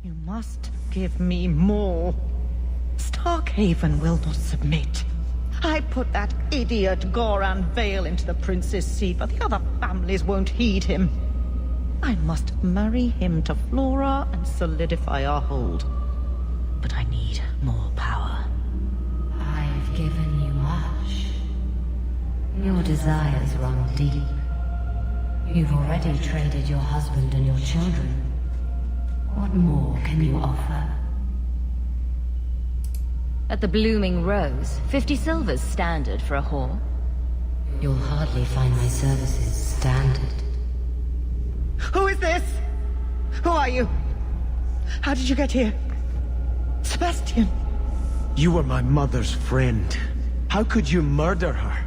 You must give me more. Starkhaven will not submit. I put that idiot Goran Vale into the prince's seat, but the other families won't heed him. I must marry him to Flora and solidify our hold. But I need more power. I've given you much. Your desires run deep. You've already traded your husband and your children. What more can you offer? At the Blooming Rose, 50 silver's standard for a whore. You'll hardly find my services standard. Who is this? Who are you? How did you get here? Sebastian! You were my mother's friend. How could you murder her?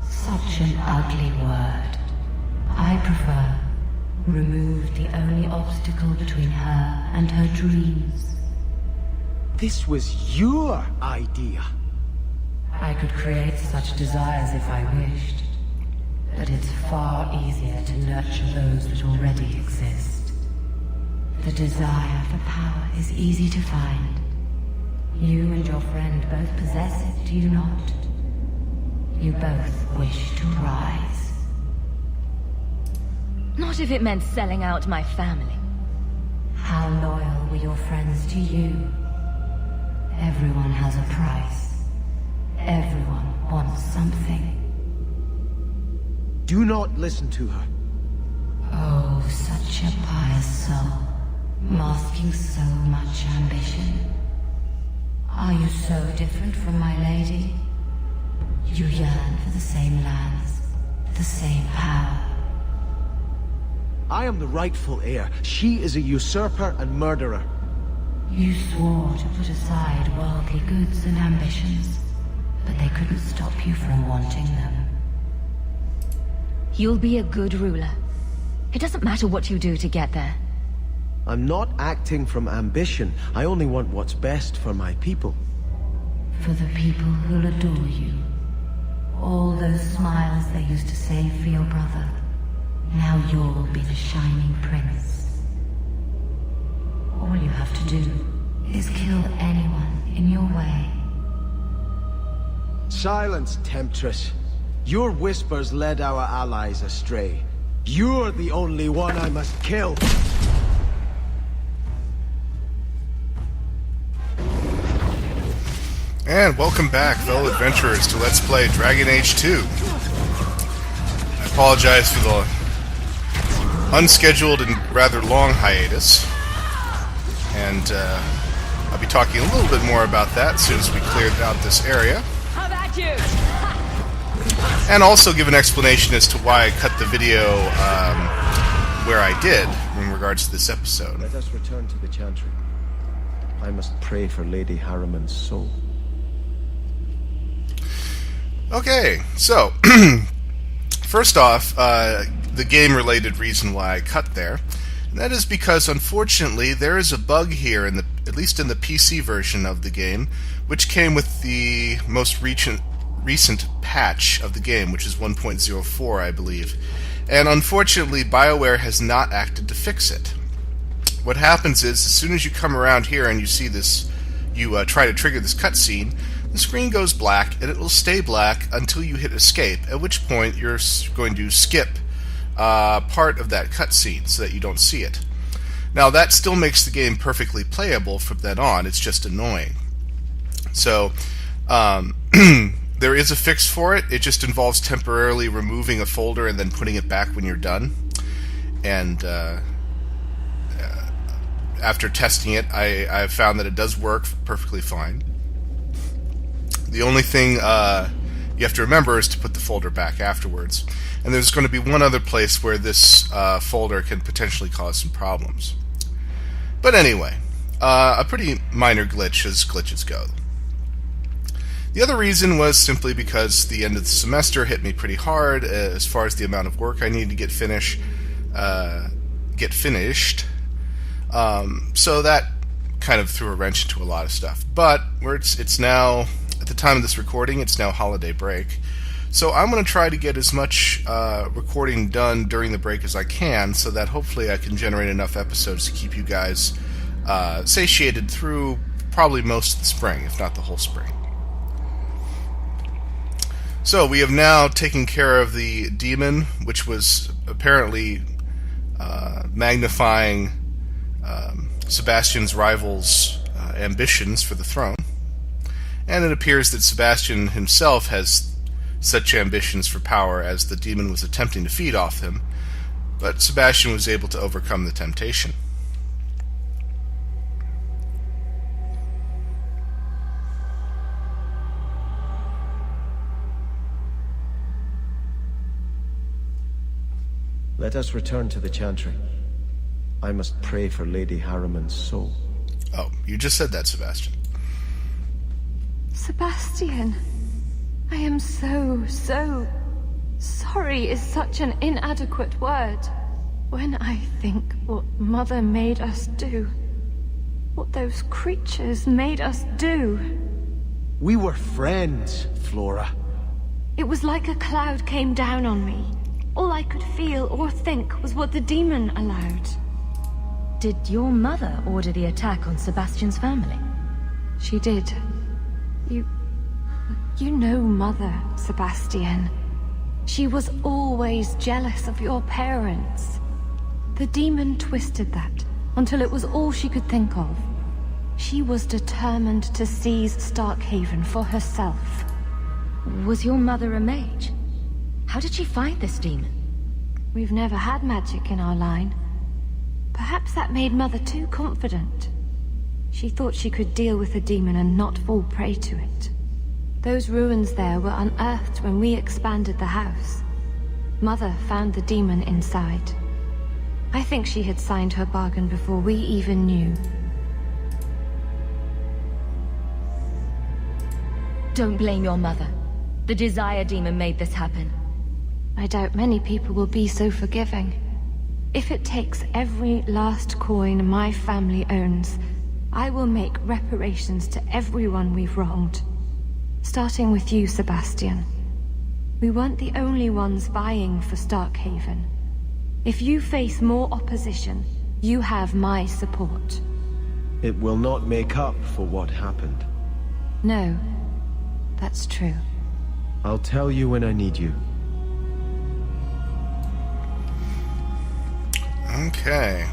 Such an ugly word. I prefer remove the only obstacle between her and her dreams. This was your idea. I could create such desires if I wished. But it's far easier to nurture those that already exist. The desire for power is easy to find. You and your friend both possess it, do you not? You both wish to rise. Not if it meant selling out my family. How loyal were your friends to you? Everyone has a price. Everyone wants something. Do not listen to her. Oh, such a pious soul, masking so much ambition. Are you so different from my lady? You yearn for the same lands, the same power. I am the rightful heir. She is a usurper and murderer. You swore to put aside worldly goods and ambitions, but they couldn't stop you from wanting them. You'll be a good ruler. It doesn't matter what you do to get there. I'm not acting from ambition. I only want what's best for my people. For the people who'll adore you. All those smiles they used to save for your brother. Now you'll be the shining prince. All you have to do is kill anyone in your way. Silence, temptress. Your whispers led our allies astray. You're the only one I must kill. And welcome back, fellow adventurers, to Let's Play Dragon Age 2. I apologize for the unscheduled and rather long hiatus. And I'll be talking a little bit more about that as soon as we cleared out this area. How about you? And also give an explanation as to why I cut the video where I did in regards to this episode. Let us return to the Chantry. I must pray for Lady Harriman's soul. Okay, so first off, the game-related reason why I cut there, and that is because unfortunately there is a bug here in at least in the PC version of the game, which came with the most recent patch of the game, which is 1.04, I believe. And unfortunately, BioWare has not acted to fix it. What happens is, as soon as you come around here and you see this, you try to trigger this cutscene, the screen goes black, and it will stay black until you hit escape, at which point you're going to skip part of that cutscene so that you don't see it. Now, that still makes the game perfectly playable from then on, it's just annoying. So, there is a fix for it. It just involves temporarily removing a folder and then putting it back when you're done. And after testing it, I've found that it does work perfectly fine. The only thing you have to remember is to put the folder back afterwards. And there's going to be one other place where this folder can potentially cause some problems. But anyway, a pretty minor glitch as glitches go. The other reason was simply because the end of the semester hit me pretty hard as far as the amount of work I need to get finished. So that kind of threw a wrench into a lot of stuff. But it's now, at the time of this recording, it's now holiday break. So I'm going to try to get as much recording done during the break as I can, so that hopefully I can generate enough episodes to keep you guys satiated through probably most of the spring, if not the whole spring. So we have now taken care of the demon, which was apparently magnifying Sebastian's rival's ambitions for the throne. And it appears that Sebastian himself has such ambitions for power as the demon was attempting to feed off him, but Sebastian was able to overcome the temptation. Let us return to the Chantry. I must pray for Lady Harriman's soul. Oh, you just said that, Sebastian. Sebastian, I am so sorry is such an inadequate word. When I think what Mother made us do, what those creatures made us do. We were friends, Flora. It was like a cloud came down on me. All I could feel or think was what the demon allowed. Did your mother order the attack on Sebastian's family? She did. You know Mother, Sebastian. She was always jealous of your parents. The demon twisted that until it was all she could think of. She was determined to seize Starkhaven for herself. Was your mother a mage? How did she find this demon? We've never had magic in our line. Perhaps that made Mother too confident. She thought she could deal with the demon and not fall prey to it. Those ruins there were unearthed when we expanded the house. Mother found the demon inside. I think she had signed her bargain before we even knew. Don't blame your mother. The Desire Demon made this happen. I doubt many people will be so forgiving. If it takes every last coin my family owns, I will make reparations to everyone we've wronged. Starting with you, Sebastian. We weren't the only ones vying for Starkhaven. If you face more opposition, you have my support. It will not make up for what happened. No, that's true. I'll tell you when I need you. Okay.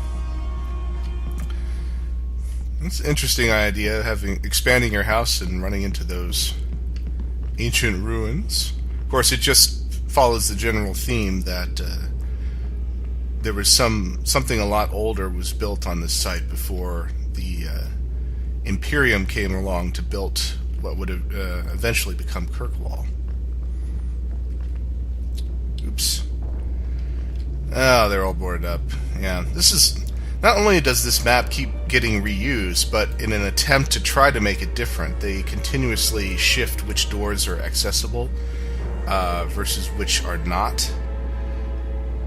That's an interesting idea, expanding your house and running into those ancient ruins. Of course, it just follows the general theme that there was something a lot older was built on this site before the Imperium came along to build what would have eventually become Kirkwall. Oops. Oh, they're all boarded up. Yeah, this is... Not only does this map keep getting reused, but in an attempt to try to make it different, they continuously shift which doors are accessible versus which are not.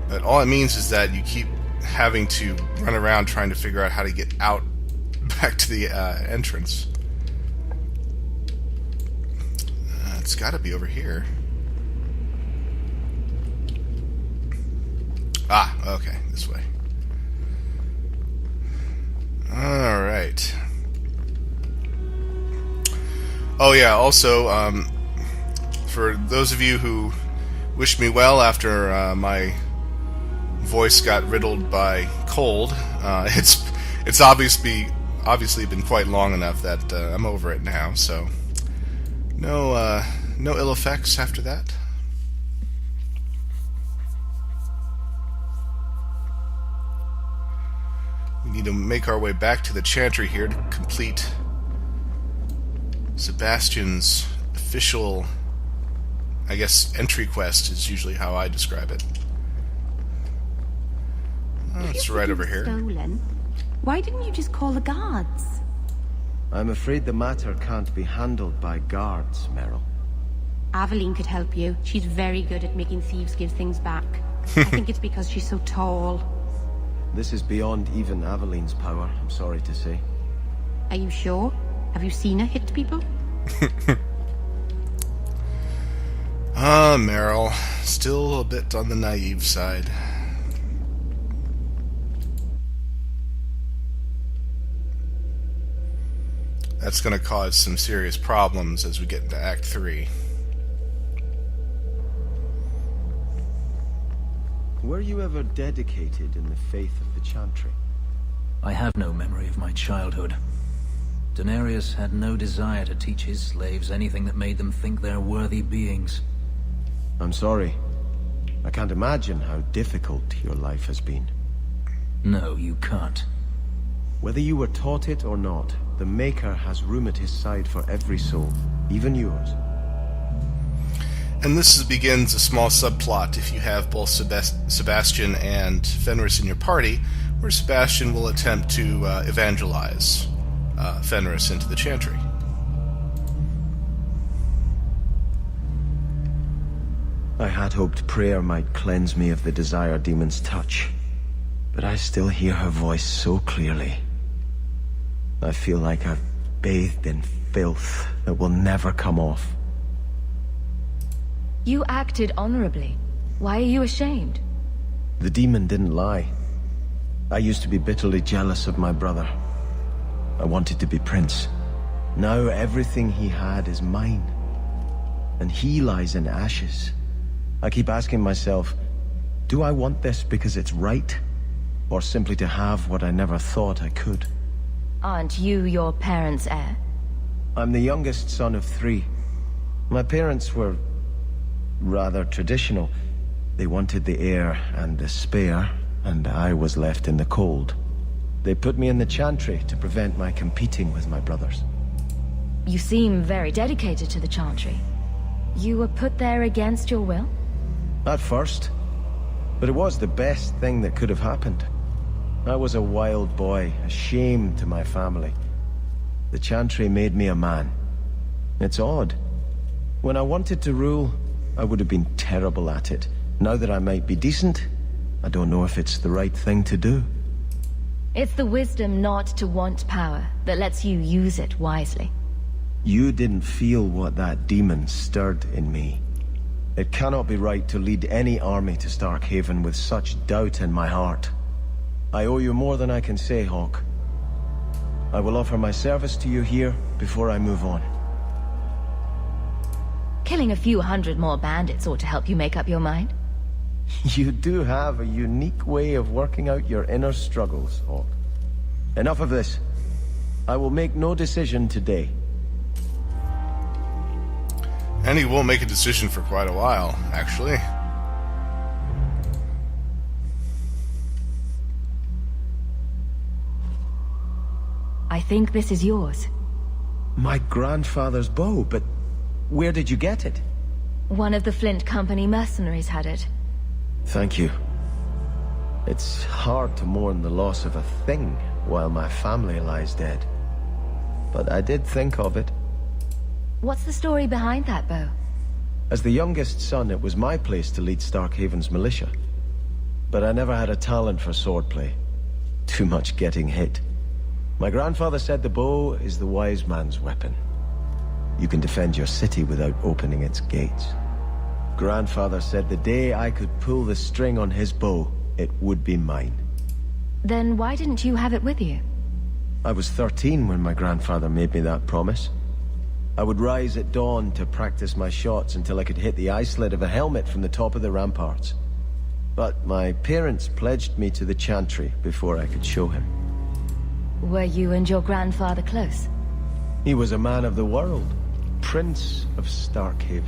But all it means is that you keep having to run around trying to figure out how to get out back to the entrance. It's got to be over here. Ah, okay, this way. Alright. Oh yeah, also, for those of you who wish me well after my voice got riddled by cold, it's obviously been quite long enough that I'm over it now, so no ill effects after that. We need to make our way back to the Chantry here to complete Sebastian's official, I guess, entry quest is usually how I describe it. Oh, it's right over here. Stolen, why didn't you just call the guards? I'm afraid the matter can't be handled by guards, Meryl. Aveline could help you. She's very good at making thieves give things back. I think it's because she's so tall. This is beyond even Aveline's power, I'm sorry to say. Are you sure? Have you seen her hit people? Meryl. Still a bit on the naive side. that's going to cause some serious problems as we get into Act 3. Were you ever dedicated in the faith of the Chantry? I have no memory of my childhood. Daenerys had no desire to teach his slaves anything that made them think they're worthy beings. I'm sorry. I can't imagine how difficult your life has been. No, you can't. Whether you were taught it or not, the Maker has room at his side for every soul, even yours. And this begins a small subplot if you have both Sebastian and Fenris in your party, where Sebastian will attempt to evangelize Fenris into the Chantry. I had hoped prayer might cleanse me of the Desire Demon's touch, but I still hear her voice so clearly. I feel like I've bathed in filth that will never come off. You acted honorably. Why are you ashamed? The demon didn't lie. I used to be bitterly jealous of my brother. I wanted to be prince. Now everything he had is mine. And he lies in ashes. I keep asking myself, do I want this because it's right? Or simply to have what I never thought I could? Aren't you your parents' heir? I'm the youngest son of 3. My parents were rather traditional. They wanted the heir and the spare, and I was left in the cold. They put me in the Chantry to prevent my competing with my brothers. You seem very dedicated to the Chantry. You were put there against your will? At first. But it was the best thing that could have happened. I was a wild boy, a shame to my family. The Chantry made me a man. It's odd. When I wanted to rule, I would have been terrible at it. Now that I might be decent, I don't know if it's the right thing to do. It's the wisdom not to want power that lets you use it wisely. You didn't feel what that demon stirred in me. It cannot be right to lead any army to Starkhaven with such doubt in my heart. I owe you more than I can say, Hawke. I will offer my service to you here before I move on. Killing a few hundred more bandits ought to help you make up your mind. You do have a unique way of working out your inner struggles, Hawke. Enough of this. I will make no decision today. And he won't make a decision for quite a while, actually. I think this is yours. My grandfather's bow, but where did you get it? One of the Flint Company mercenaries had it. Thank you. It's hard to mourn the loss of a thing while my family lies dead. But I did think of it. What's the story behind that bow? As the youngest son, it was my place to lead Starkhaven's militia. But I never had a talent for swordplay. Too much getting hit. My grandfather said the bow is the wise man's weapon. You can defend your city without opening its gates. Grandfather said the day I could pull the string on his bow, it would be mine. Then why didn't you have it with you? I was 13 when my grandfather made me that promise. I would rise at dawn to practice my shots until I could hit the eye slit of a helmet from the top of the ramparts. But my parents pledged me to the Chantry before I could show him. Were you and your grandfather close? He was a man of the world, Prince of Starkhaven.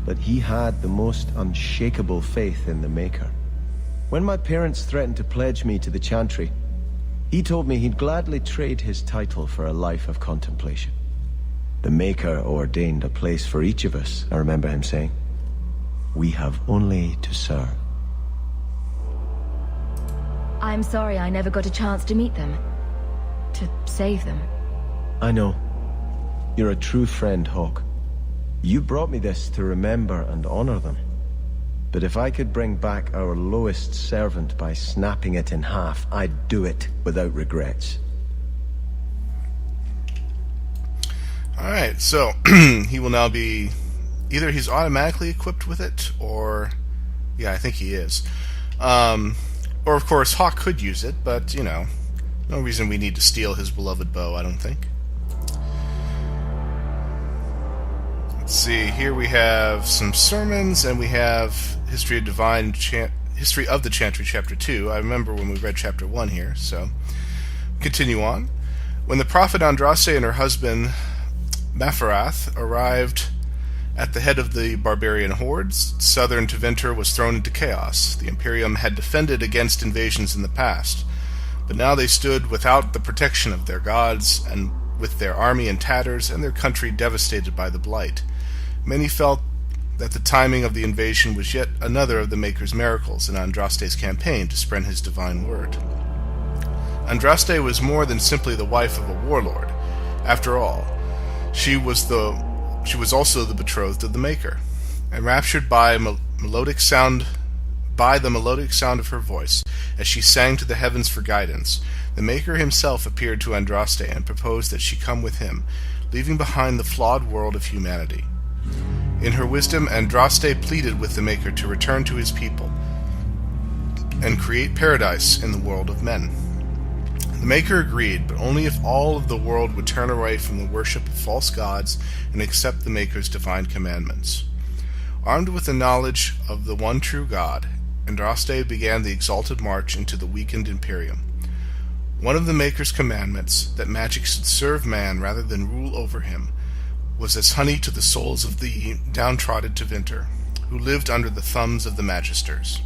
But he had the most unshakable faith in the Maker. When my parents threatened to pledge me to the Chantry, he told me he'd gladly trade his title for a life of contemplation. The Maker ordained a place for each of us, I remember him saying. We have only to serve. I'm sorry I never got a chance to meet them. To save them. I know. You're a true friend, Hawke. You brought me this to remember and honor them. But if I could bring back our lowest servant by snapping it in half, I'd do it without regrets. Alright, so he will now be... Either he's automatically equipped with it, or... Yeah, I think he is. Or, of course, Hawke could use it, but, you know, no reason we need to steal his beloved bow, I don't think. Let's see, here we have some sermons, and we have History of the Chantry, Chapter 2. I remember when we read Chapter 1 here, so continue on. When the prophet Andraste and her husband Mafarath arrived at the head of the barbarian hordes, southern Tevinter was thrown into chaos. The Imperium had defended against invasions in the past, but now they stood without the protection of their gods, and with their army in tatters and their country devastated by the blight. Many felt that the timing of the invasion was yet another of the Maker's miracles in Andraste's campaign to spread his divine word. Andraste was more than simply the wife of a warlord. After all, she was also the betrothed of the Maker. Enraptured by the melodic sound of her voice, as she sang to the heavens for guidance, the Maker himself appeared to Andraste and proposed that she come with him, leaving behind the flawed world of humanity. In her wisdom, Andraste pleaded with the Maker to return to his people and create paradise in the world of men. The Maker agreed, but only if all of the world would turn away from the worship of false gods and accept the Maker's divine commandments. Armed with the knowledge of the one true God, Andraste began the exalted march into the weakened Imperium. One of the Maker's commandments, that magic should serve man rather than rule over him, was as honey to the souls of the downtrodden Tevinter, who lived under the thumbs of the Magisters.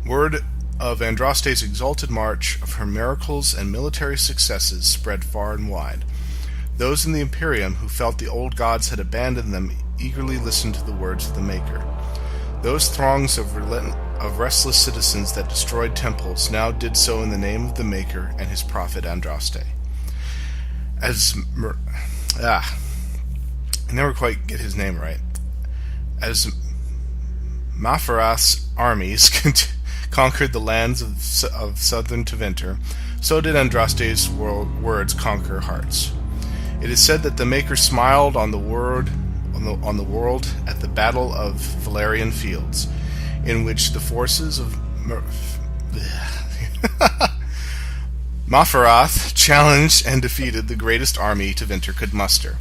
Word of Andraste's exalted march, of her miracles and military successes, spread far and wide. Those in the Imperium who felt the old gods had abandoned them eagerly listened to the words of the Maker. Those throngs of restless citizens that destroyed temples now did so in the name of the Maker and his prophet Andraste. I never quite get his name right. As Mafarath's armies conquered the lands of southern Tevinter, so did Andraste's words conquer hearts. It is said that the Maker smiled on the world at the Battle of Valerian Fields, in which the forces of Mafarath challenged and defeated the greatest army Tevinter could muster.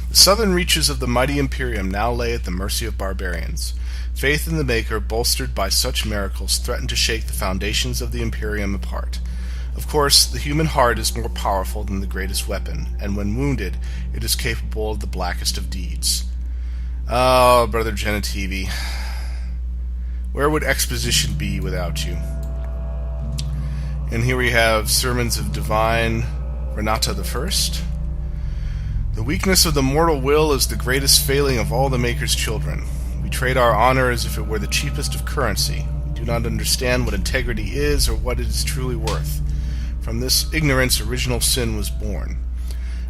The southern reaches of the mighty Imperium now lay at the mercy of barbarians. Faith in the Maker, bolstered by such miracles, threatened to shake the foundations of the Imperium apart. Of course, the human heart is more powerful than the greatest weapon, and when wounded, it is capable of the blackest of deeds. Oh, Brother Genitivi, where would exposition be without you? And here we have Sermons of Divine Renata I. The weakness of the mortal will is the greatest failing of all the Maker's children. We trade our honor as if it were the cheapest of currency. We do not understand what integrity is or what it is truly worth. From this ignorance, original sin was born.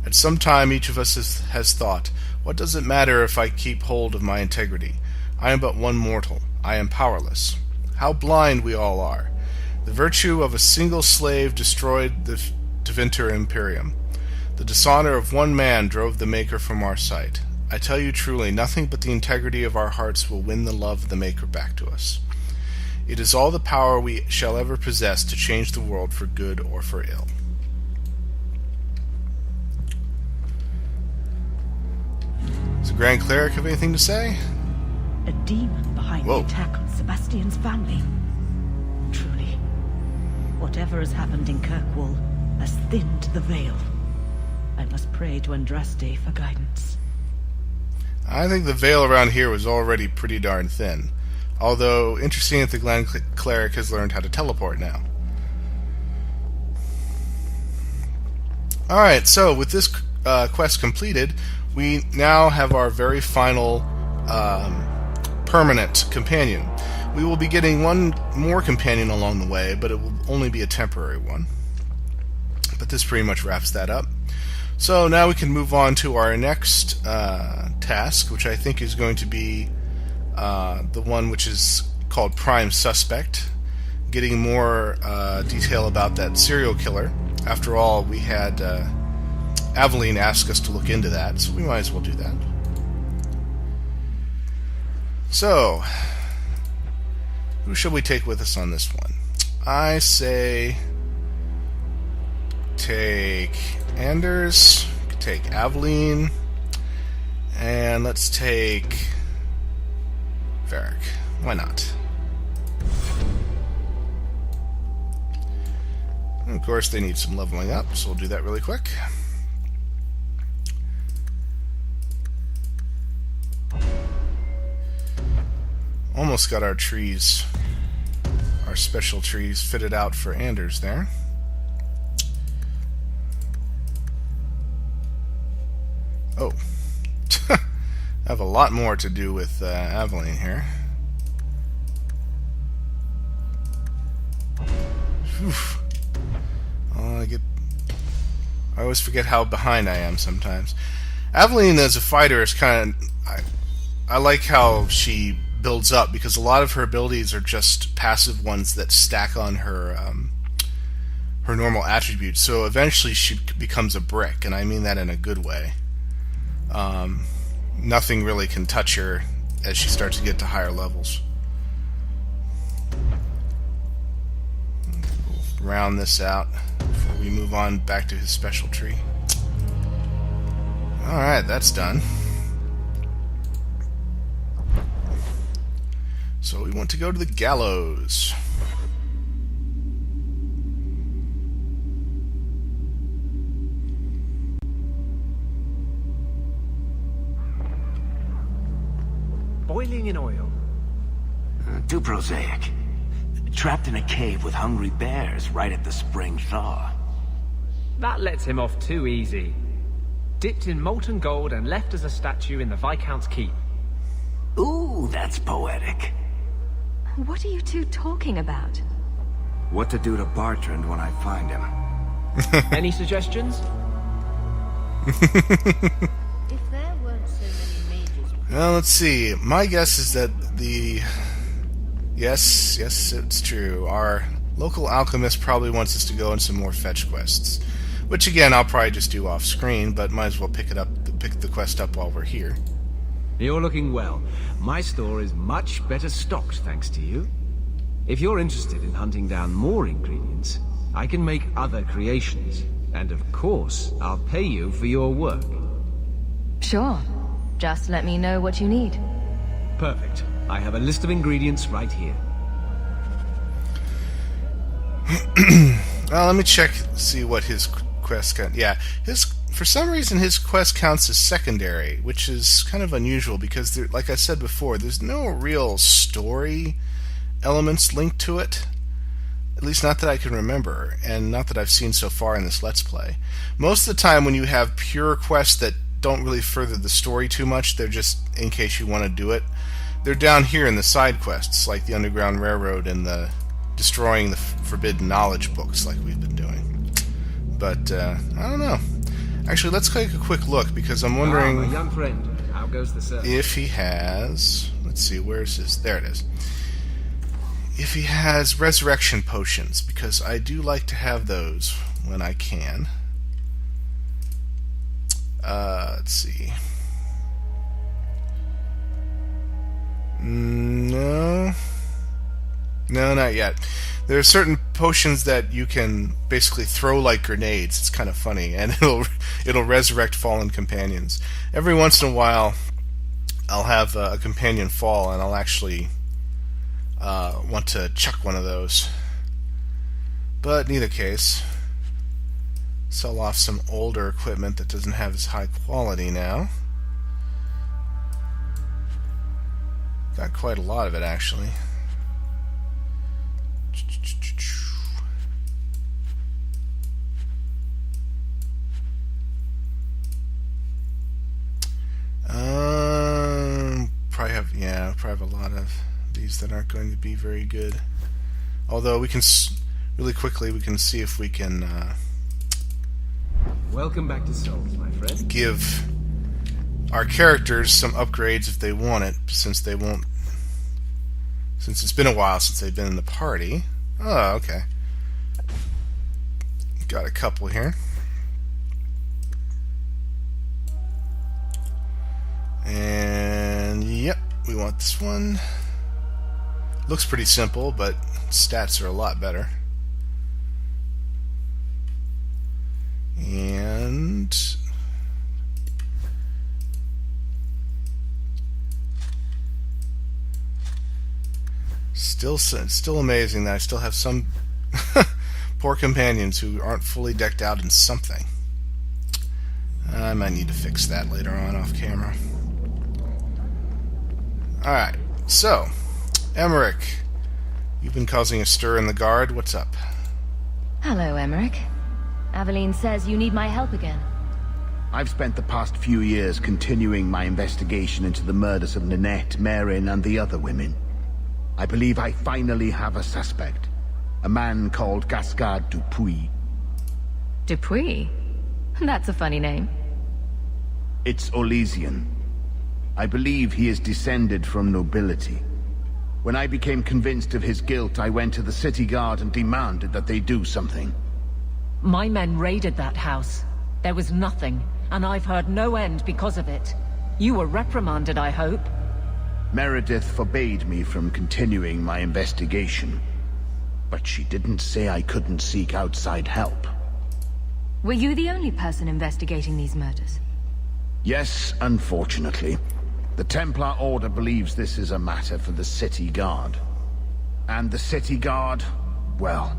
At some time, each of us has thought, what does it matter if I keep hold of my integrity? I am but one mortal. I am powerless. How blind we all are. The virtue of a single slave destroyed the Tevinter Imperium. The dishonor of one man drove the Maker from our sight. I tell you truly, nothing but the integrity of our hearts will win the love of the Maker back to us. It is all the power we shall ever possess to change the world for good or for ill. Does the Grand Cleric have anything to say? A demon behind the attack on Sebastian's family. Truly, whatever has happened in Kirkwall has thinned the veil. I must pray to Andraste for guidance. I think the veil around here was already pretty darn thin. Although, interesting that the Grand Cleric has learned how to teleport now. Alright, so with this quest completed, we now have our very final permanent companion. We will be getting one more companion along the way, but it will only be a temporary one. But this pretty much wraps that up. So now we can move on to our next task, which I think is going to be the one which is called Prime Suspect, getting more detail about that serial killer. After all, we had Aveline ask us to look into that, so we might as well do that. So, who shall we take with us on this one? I say take Anders, take Aveline, And let's take Varric. Why not? And of course, they need some leveling up, so we'll do that really quick. Almost got our trees, our special trees, fitted out for Anders there. Oh. I have a lot more to do with Aveline here. Whew. Oh, I always forget how behind I am sometimes. Aveline as a fighter is kind of... I like how she builds up, because a lot of her abilities are just passive ones that stack on her her normal attributes. So eventually she becomes a brick, and I mean that in a good way. Nothing really can touch her as she starts to get to higher levels. We'll round this out before we move on back to his special tree. Alright, that's done. So we want to go to the gallows. Boiling in oil. Too prosaic. Trapped in a cave with hungry bears right at the spring thaw. That lets him off too easy. Dipped in molten gold and left as a statue in the Viscount's keep. Ooh, that's poetic. What are you two talking about? What to do to Bartrand when I find him. Any suggestions? If there weren't so many mages... Well, let's see. My guess is that the... Yes, it's true. Our local alchemist probably wants us to go on some more fetch quests. Which, again, I'll probably just do off-screen, but might as well pick the quest up while we're here. You're looking well. My store is much better stocked, thanks to you. If you're interested in hunting down more ingredients, I can make other creations. And of course, I'll pay you for your work. Sure. Just let me know what you need. Perfect. I have a list of ingredients right here. Well, let me check, see what his quest count. Yeah, for some reason his quest counts as secondary, which is kind of unusual because, there, like I said before, there's no real story elements linked to it. At least not that I can remember, and not that I've seen so far in this Let's Play. Most of the time when you have pure quests that don't really further the story too much, they're just in case you want to do it. They're down here in the side quests, like the Underground Railroad and the destroying the Forbidden Knowledge books like we've been doing. But, I don't know. Actually, let's take a quick look, because I'm wondering... my young friend. How goes the search? If he has... Let's see, where's his... There it is. If he has resurrection potions, because I do like to have those when I can. Let's see. No, not yet. There are certain potions that you can basically throw like grenades. It's kind of funny, and it'll resurrect fallen companions. Every once in a while, I'll have a companion fall, and I'll actually want to chuck one of those. But in either case, sell off some older equipment that doesn't have as high quality now. Got quite a lot of it, actually. Probably have a lot of these that aren't going to be very good. Although we can really quickly we can see if we can Welcome back to Souls, my friend. Give our characters some upgrades if they want it, since it's been a while since they've been in the party. Oh, okay. Got a couple here. And yep, we want this one. Looks pretty simple, but stats are a lot better. And Still amazing that I still have some poor companions who aren't fully decked out in something. I might need to fix that later on off camera. Alright, so, Emmerich, you've been causing a stir in the guard. What's up? Hello, Emmerich. Aveline says you need my help again. I've spent the past few years continuing my investigation into the murders of Ninette, Marin, and the other women. I believe I finally have a suspect. A man called Gascard Dupuis. Dupuis? That's a funny name. It's Olesian. I believe he is descended from nobility. When I became convinced of his guilt, I went to the city guard and demanded that they do something. My men raided that house. There was nothing, and I've heard no end because of it. You were reprimanded, I hope? Meredith forbade me from continuing my investigation. But she didn't say I couldn't seek outside help. Were you the only person investigating these murders? Yes, unfortunately. The Templar Order believes this is a matter for the City Guard. And the City Guard, well,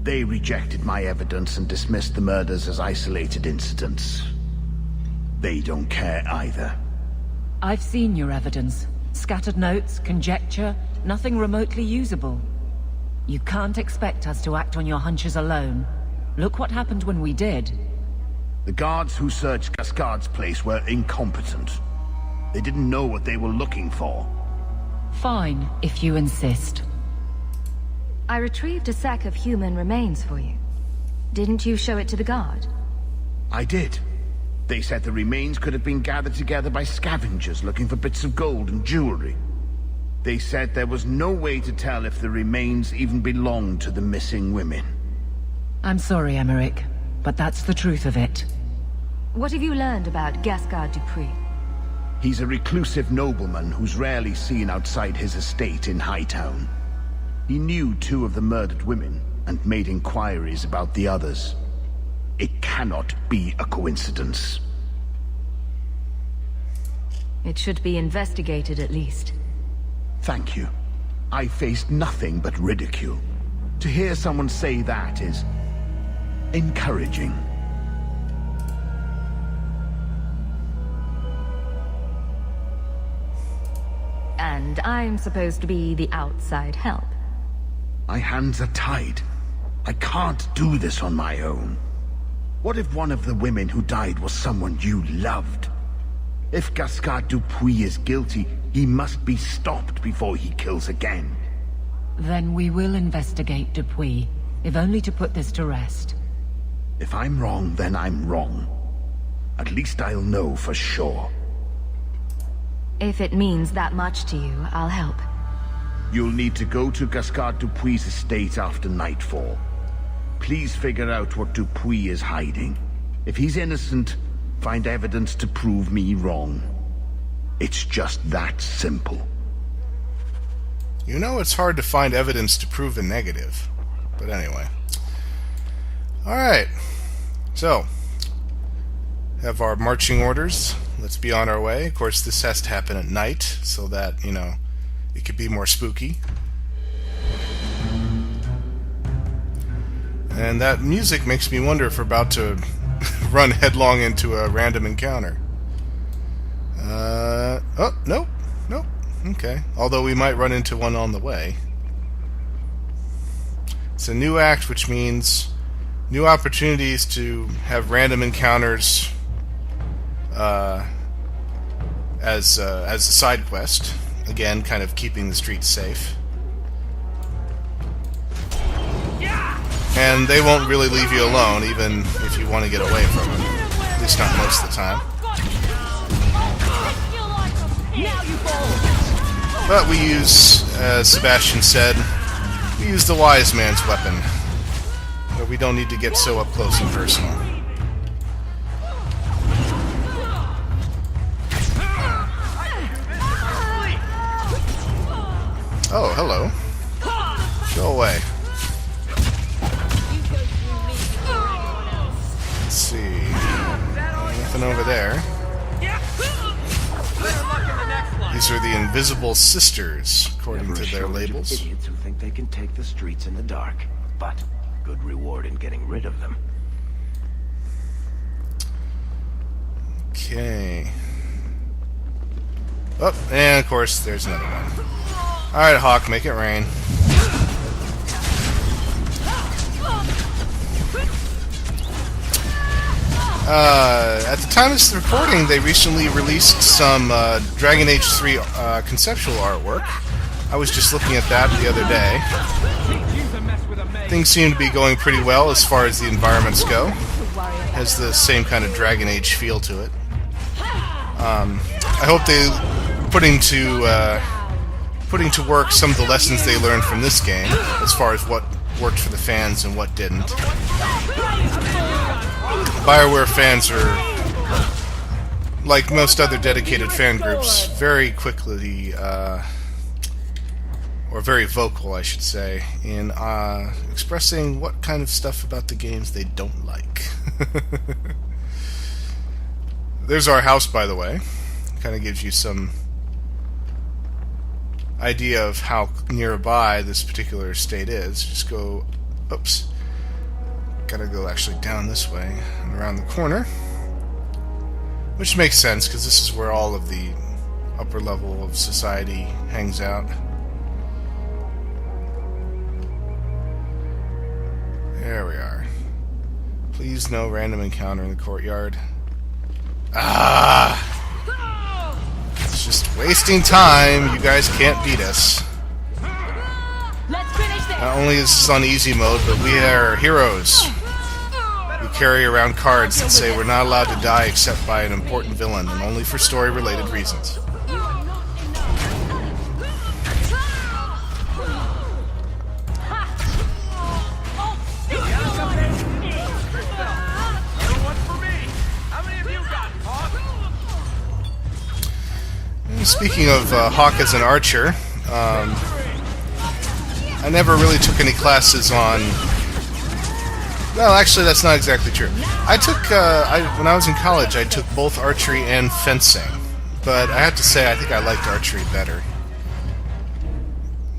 they rejected my evidence and dismissed the murders as isolated incidents. They don't care either. I've seen your evidence. Scattered notes, conjecture, nothing remotely usable. You can't expect us to act on your hunches alone. Look what happened when we did. The guards who searched Gascard's place were incompetent. They didn't know what they were looking for. Fine, if you insist. I retrieved a sack of human remains for you. Didn't you show it to the guard? I did. They said the remains could have been gathered together by scavengers looking for bits of gold and jewelry. They said there was no way to tell if the remains even belonged to the missing women. I'm sorry, Emmerich, but that's the truth of it. What have you learned about Gascard Dupuis? He's a reclusive nobleman who's rarely seen outside his estate in Hightown. He knew 2 of the murdered women and made inquiries about the others. It cannot be a coincidence. It should be investigated at least. Thank you. I faced nothing but ridicule. To hear someone say that is encouraging. And I'm supposed to be the outside help. My hands are tied. I can't do this on my own. What if one of the women who died was someone you loved? If Gascard Dupuis is guilty, he must be stopped before he kills again. Then we will investigate Dupuis, if only to put this to rest. If I'm wrong, then I'm wrong. At least I'll know for sure. If it means that much to you, I'll help. You'll need to go to Gascard Dupuis' estate after nightfall. Please figure out what Dupuis is hiding. If he's innocent, find evidence to prove me wrong. It's just that simple. You know it's hard to find evidence to prove a negative. But anyway. Alright. So, have our marching orders. Let's be on our way. Of course, this has to happen at night, so that, it could be more spooky. And that music makes me wonder if we're about to run headlong into a random encounter. Oh, nope. Okay. Although we might run into one on the way. It's a new act, which means new opportunities to have random encounters as a side quest. Again, kind of keeping the streets safe. And they won't really leave you alone, even if you want to get away from them. At least not most of the time. But we use, as Sebastian said, we use the wise man's weapon. But we don't need to get so up close and personal. Oh, hello. Go away. Let's see. Nothing over there. You These are the Invisible Sisters, according Never to a their shortage of labels. idiots who think they can take the streets in the dark, but good reward in getting rid of them. Okay. Oh, and of course, there's another one. Alright, Hawke, make it rain. At the time of this recording, they recently released some Dragon Age 3 conceptual artwork. I was just looking at that the other day. Things seem to be going pretty well as far as the environments go. Has the same kind of Dragon Age feel to it. I hope they putting to work some of the lessons they learned from this game, as far as what worked for the fans and what didn't. BioWare fans are, like most other dedicated fan groups, very quickly, or very vocal, I should say, in expressing what kind of stuff about the games they don't like. There's our house, by the way. Kind of gives you some idea of how nearby this particular estate is. Just go, oops, gotta go actually down this way and around the corner, which makes sense because this is where all of the upper level of society hangs out. There we are. Please no random encounter in the courtyard. Ah! It's just wasting time. You guys can't beat us. Not only is this on easy mode, but we are heroes. We carry around cards that say we're not allowed to die except by an important villain, and only for story-related reasons. Speaking of Hawke as an archer, I never really took any classes on... Well, actually, that's not exactly true. I took, when I was in college, I took both archery and fencing. But I have to say, I think I liked archery better.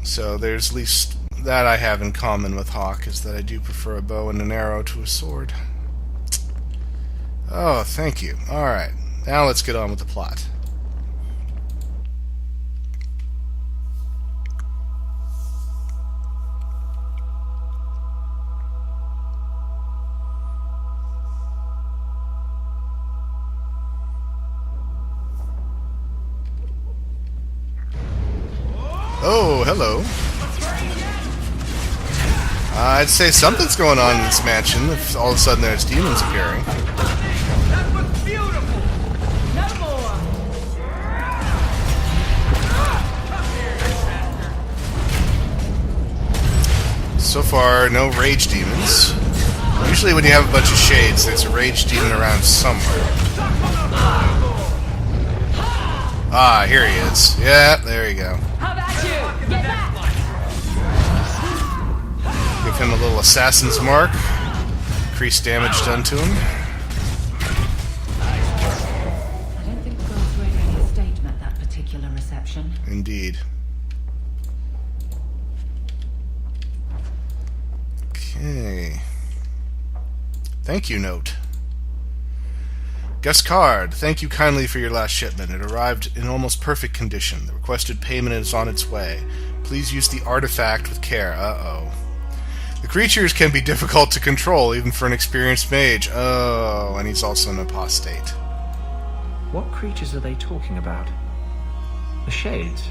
So there's at least that I have in common with Hawke, is that I do prefer a bow and an arrow to a sword. Oh, thank you. Alright, now let's get on with the plot. Oh, hello. I'd say something's going on in this mansion if all of a sudden there's demons appearing. So far, no rage demons. Usually when you have a bunch of shades, there's a rage demon around somewhere. Ah, here he is. Yeah, there you go. Give him a little assassin's mark. Increase damage done to him. I don't think the girl's radio estate met that particular reception. Indeed. Okay. Thank you note. Guest card. Thank you kindly for your last shipment. It arrived in almost perfect condition. The requested payment is on its way. Please use the artifact with care. Uh-oh. The creatures can be difficult to control, even for an experienced mage. Oh, and he's also an apostate. What creatures are they talking about? The shades?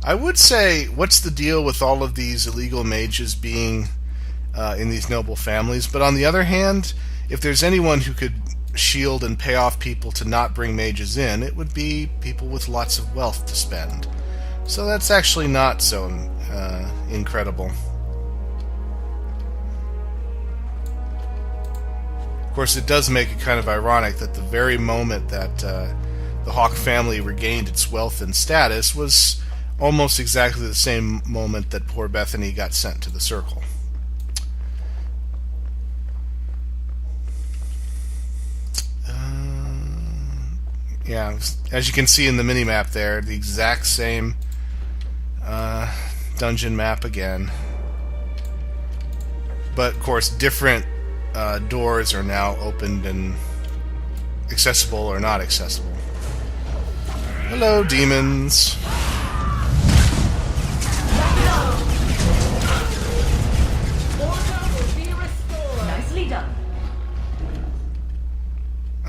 I would say, what's the deal with all of these illegal mages being in these noble families? But on the other hand, if there's anyone who could shield and pay off people to not bring mages in, it would be people with lots of wealth to spend. So that's actually not so incredible. Of course, it does make it kind of ironic that the very moment that the Hawke family regained its wealth and status was almost exactly the same moment that poor Bethany got sent to the Circle. Yeah, as you can see in the mini-map there, the exact same dungeon map again. But, of course, different doors are now opened and accessible or not accessible. Hello, demons. Nicely done.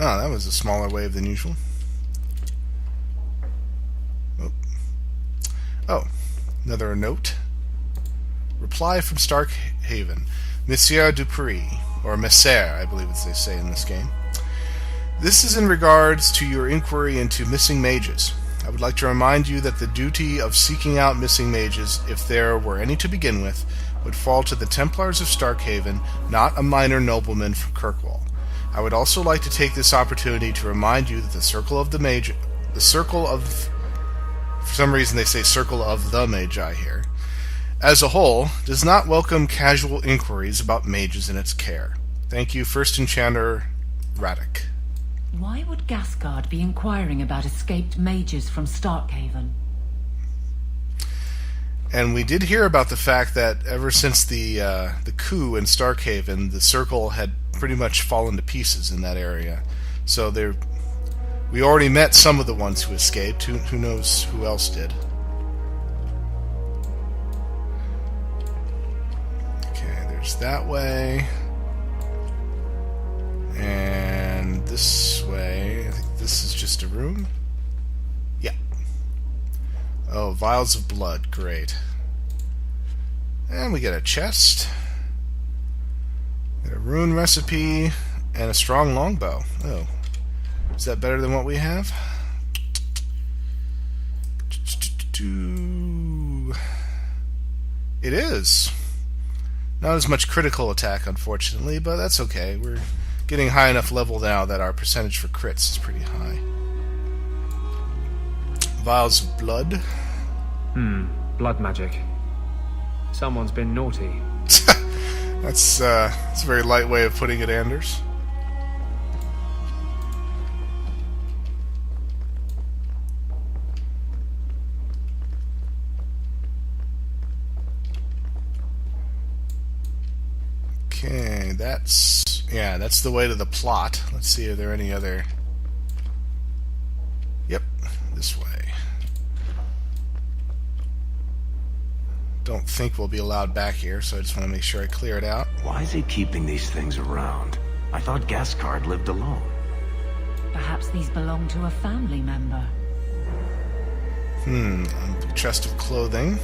Oh, that was a smaller wave than usual. Oh, another note. Reply from Starkhaven. Monsieur Dupree, or Messer, I believe as they say in this game. This is in regards to your inquiry into missing mages. I would like to remind you that the duty of seeking out missing mages, if there were any to begin with, would fall to the Templars of Starkhaven, not a minor nobleman from Kirkwall. I would also like to take this opportunity to remind you that the Circle of the for some reason they say Circle of the Magi here, as a whole, does not welcome casual inquiries about mages in its care. Thank you, First Enchanter Radek. Why would Gasgard be inquiring about escaped mages from Starkhaven? And we did hear about the fact that ever since the coup in Starkhaven, the Circle had pretty much fallen to pieces in that area. So we already met some of the ones who escaped. Who knows who else did? Okay, there's that way. And this way. I think this is just a room. Yeah. Oh, vials of blood. Great. And we get a chest. Get a rune recipe. And a strong longbow. Oh. Is that better than what we have? It is. Not as much critical attack, unfortunately, but that's okay. We're getting high enough level now that our percentage for crits is pretty high. Vials of blood. Blood magic. Someone's been naughty. That's a very light way of putting it, Anders. Okay, that's the way to the plot. Let's see if there are any other... Yep, this way. Don't think we'll be allowed back here, so I just want to make sure I clear it out. Why is he keeping these things around? I thought Gasgard lived alone. Perhaps these belong to a family member. A chest of clothing.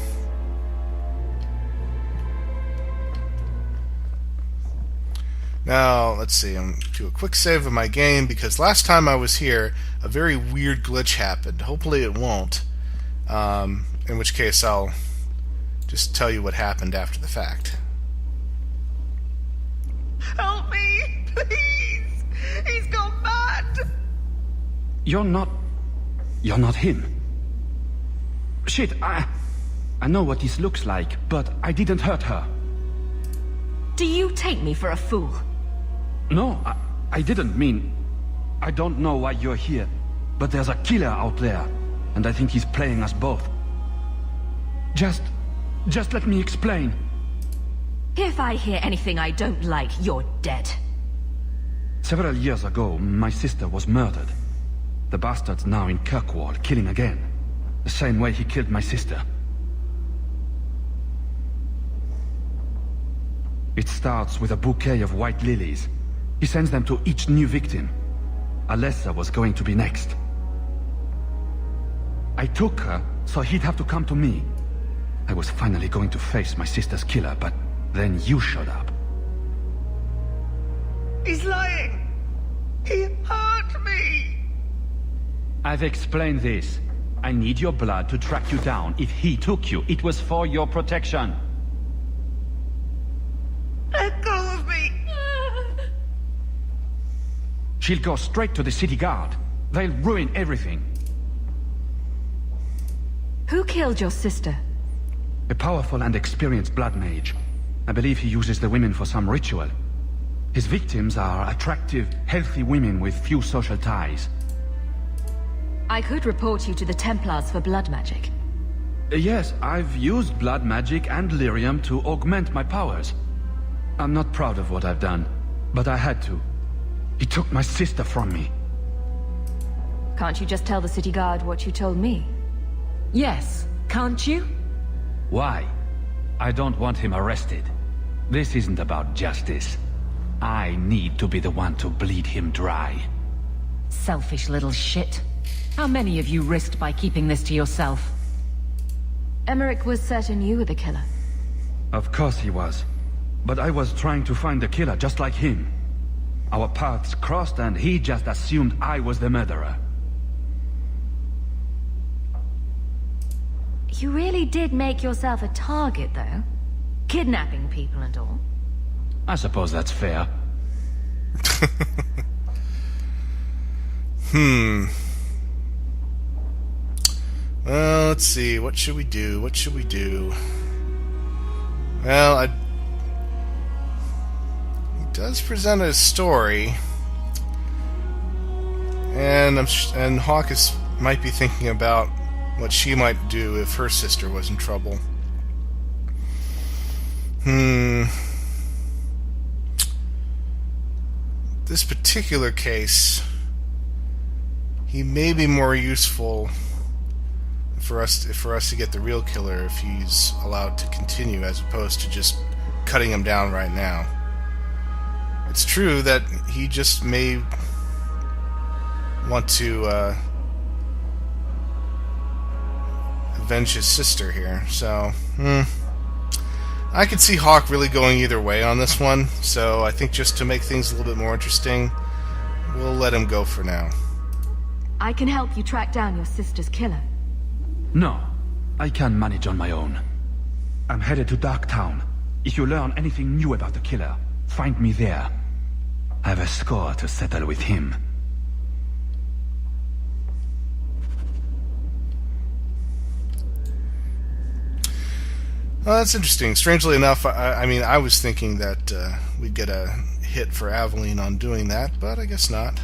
Now, let's see, I'm going to do a quick save of my game, because last time I was here, a very weird glitch happened. Hopefully it won't, in which case I'll just tell you what happened after the fact. Help me, please! He's gone mad! You're not him. Shit, I know what this looks like, but I didn't hurt her. Do you take me for a fool? No, I didn't mean... I don't know why you're here, but there's a killer out there, and I think he's playing us both. Just let me explain. If I hear anything I don't like, you're dead. Several years ago, my sister was murdered. The bastard's now in Kirkwall, killing again. The same way he killed my sister. It starts with a bouquet of white lilies. He sends them to each new victim. Alessa was going to be next. I took her, so he'd have to come to me. I was finally going to face my sister's killer, but then you showed up. He's lying! He hurt me! I've explained this. I need your blood to track you down. If he took you, it was for your protection. Let go of me! She'll go straight to the city guard. They'll ruin everything. Who killed your sister? A powerful and experienced blood mage. I believe he uses the women for some ritual. His victims are attractive, healthy women with few social ties. I could report you to the Templars for blood magic. Yes, I've used blood magic and lyrium to augment my powers. I'm not proud of what I've done, but I had to. He took my sister from me. Can't you just tell the city guard what you told me? Yes, can't you? Why? I don't want him arrested. This isn't about justice. I need to be the one to bleed him dry. Selfish little shit. How many of you risked by keeping this to yourself? Emmerich was certain you were the killer. Of course he was. But I was trying to find the killer just like him. Our paths crossed and he just assumed I was the murderer. You really did make yourself a target, though. Kidnapping people and all. I suppose that's fair. Well, let's see. What should we do? Well, he does present a story. And Hawke might be thinking about what she might do if her sister was in trouble. This particular case, he may be more useful for us to get the real killer if he's allowed to continue, as opposed to just cutting him down right now. It's true that he just may want to avenge his sister here, so I could see Hawke really going either way on this one, so I think just to make things a little bit more interesting, we'll let him go for now. I can help you track down your sister's killer. No, I can manage on my own. I'm headed to Darktown. If you learn anything new about the killer, find me there. I have a score to settle with him. Well, that's interesting. Strangely enough, I mean, I was thinking that we'd get a hit for Aveline on doing that, but I guess not.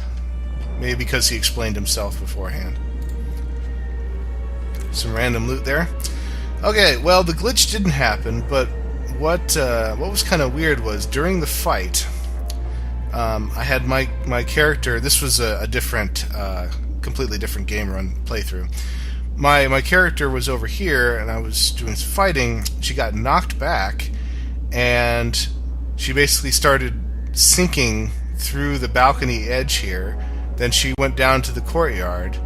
Maybe because he explained himself beforehand. Some random loot there. Okay, well, the glitch didn't happen, but what was kind of weird was during the fight, I had my character. This was a different, completely different game run playthrough. My character was over here, and I was doing some fighting. She got knocked back, and she basically started sinking through the balcony edge here. Then she went down to the courtyard.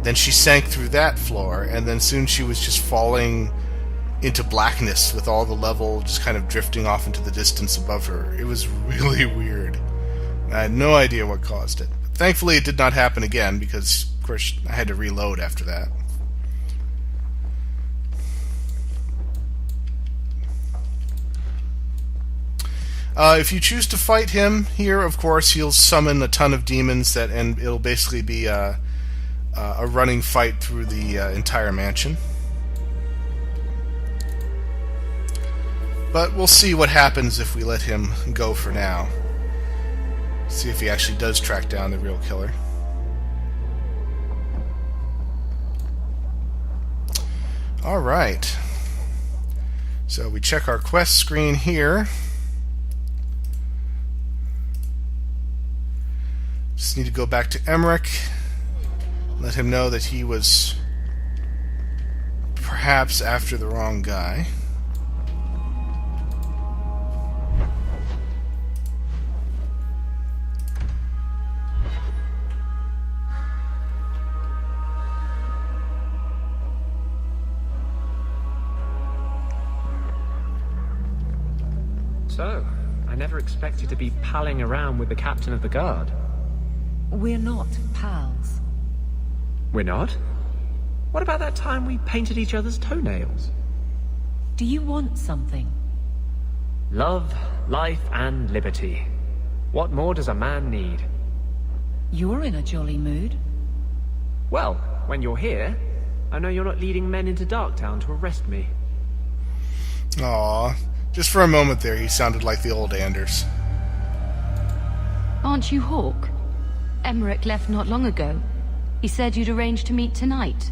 Then she sank through that floor, and then soon she was just falling into blackness with all the level just kind of drifting off into the distance above her. It was really weird. I had no idea what caused it. Thankfully, it did not happen again, because, of course, I had to reload after that. If you choose to fight him here, of course, he'll summon a ton of demons, and it'll basically be a running fight through the entire mansion. But we'll see what happens if we let him go for now. See if he actually does track down the real killer. Alright. So we check our quest screen here. Just need to go back to Emmerich. Let him know that he was perhaps after the wrong guy. So, I never expected to be palling around with the captain of the guard. We're not pals. We're not? What about that time we painted each other's toenails? Do you want something? Love, life, and liberty. What more does a man need? You're in a jolly mood. Well, when you're here, I know you're not leading men into Darktown to arrest me. Aww. Just for a moment there, he sounded like the old Anders. Aren't you Hawke? Emmerich left not long ago. He said you'd arranged to meet tonight.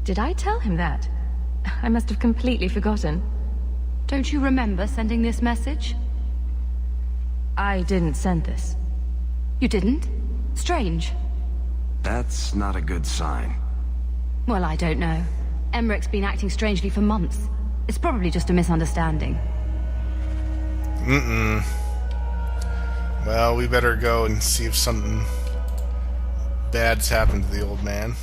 Did I tell him that? I must have completely forgotten. Don't you remember sending this message? I didn't send this. You didn't? Strange. That's not a good sign. Well, I don't know. Emmerich's been acting strangely for months. It's probably just a misunderstanding. Well, we better go and see if something bad's happened to the old man.